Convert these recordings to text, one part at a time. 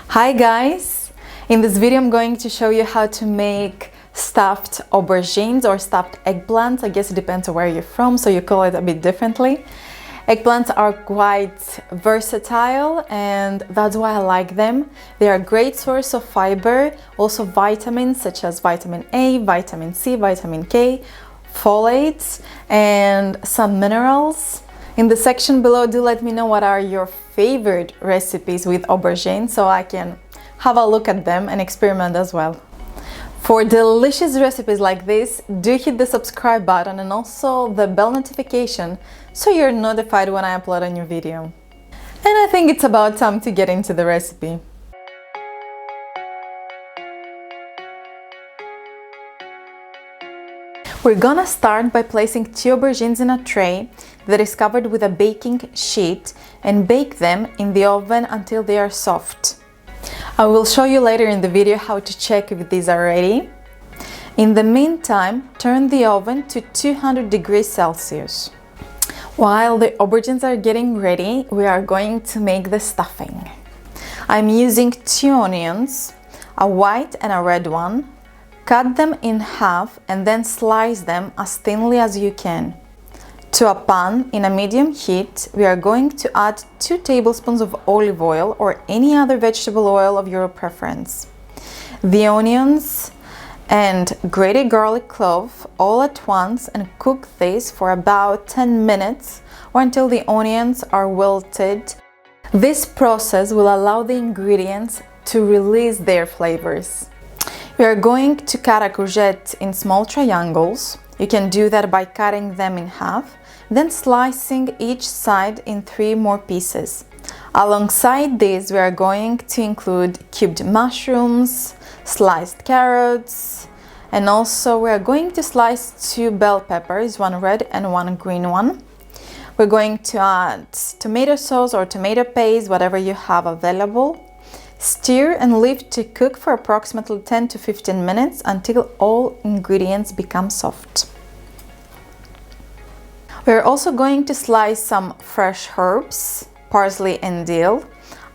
Hi guys! In this video I'm going to show you how to make stuffed aubergines or stuffed eggplants. I guess it depends on where you're from, so you call it a bit differently. Eggplants are quite versatile and that's why I like them. They are a great source of fiber, also vitamins such as vitamin A, vitamin C, vitamin K, folates and some minerals. In the section below, do let me know what are your favorite recipes with aubergine so I can have a look at them and experiment as well. For delicious recipes like this, do hit the subscribe button and also the bell notification so you're notified when I upload a new video. And I think it's about time to get into the recipe. We're gonna start by placing 2 aubergines in a tray that is covered with a baking sheet and bake them in the oven until they are soft. I will show you later in the video how to check if these are ready. In the meantime, turn the oven to 200 degrees Celsius. While the aubergines are getting ready, we are going to make the stuffing. I'm using 2 onions, a white and a red one. Cut them in half and then slice them as thinly as you can. To a pan in a medium heat, we are going to add 2 tablespoons of olive oil or any other vegetable oil of your preference. The onions and grated garlic clove all at once and cook this for about 10 minutes or until the onions are wilted. This process will allow the ingredients to release their flavors. We are going to cut a courgette in small triangles. You can do that by cutting them in half, then slicing each side in 3 more pieces. Alongside this, we are going to include cubed mushrooms, sliced carrots, and also we are going to slice 2 bell peppers, 1 red and 1 green one. We're going to add tomato sauce or tomato paste, whatever you have available. Stir and leave to cook for approximately 10 to 15 minutes until all ingredients become soft. We're also going to slice some fresh herbs, parsley and dill,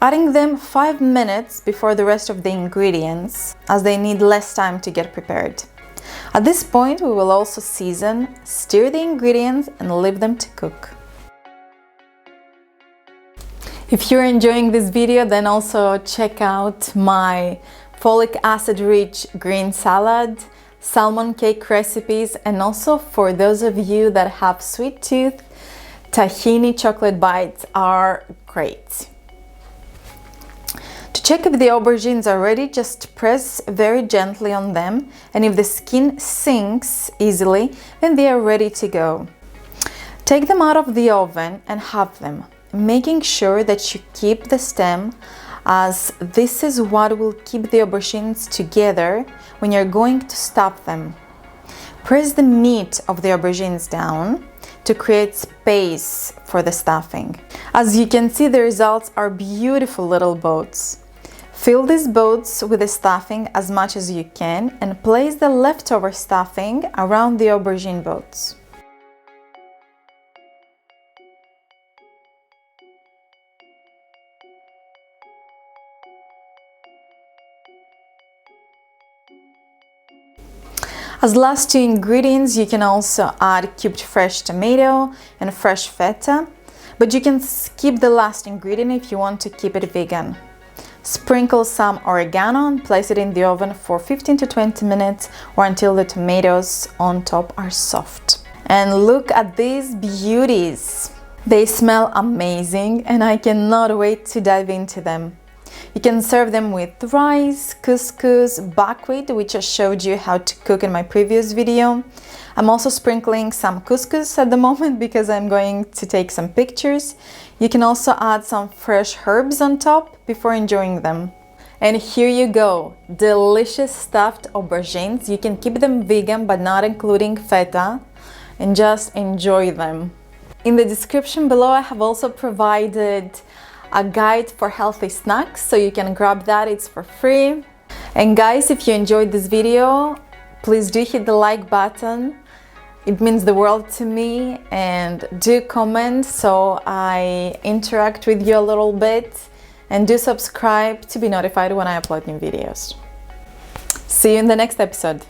adding them 5 minutes before the rest of the ingredients, as they need less time to get prepared. At this point, we will also season, stir the ingredients and leave them to cook. If you're enjoying this video, then also check out my folic acid rich green salad, salmon cake recipes, and also for those of you that have sweet tooth, tahini chocolate bites are great. To check if the aubergines are ready, just press very gently on them, and if the skin sinks easily, then they are ready to go. Take them out of the oven and halve them, making sure that you keep the stem, as this is what will keep the aubergines together when you're going to stuff them. Press the meat of the aubergines down to create space for the stuffing. As you can see, the results are beautiful little boats. Fill these boats with the stuffing as much as you can and place the leftover stuffing around the aubergine boats. As last 2 ingredients, you can also add cubed fresh tomato and fresh feta, but you can skip the last ingredient if you want to keep it vegan. Sprinkle some oregano and place it in the oven for 15 to 20 minutes or until the tomatoes on top are soft. And look at these beauties! They smell amazing and I cannot wait to dive into them. You can serve them with rice, couscous, buckwheat, which I showed you how to cook in my previous video. I'm also sprinkling some couscous at the moment because I'm going to take some pictures. You can also add some fresh herbs on top before enjoying them. And here you go, delicious stuffed aubergines. You can keep them vegan but not including feta and just enjoy them. In the description below I have also provided a guide for healthy snacks, so you can grab that, it's for free. And guys, if you enjoyed this video, please do hit the like button. It means the world to me, and do comment so I interact with you a little bit. and do subscribe to be notified when I upload new videos. See you in the next episode.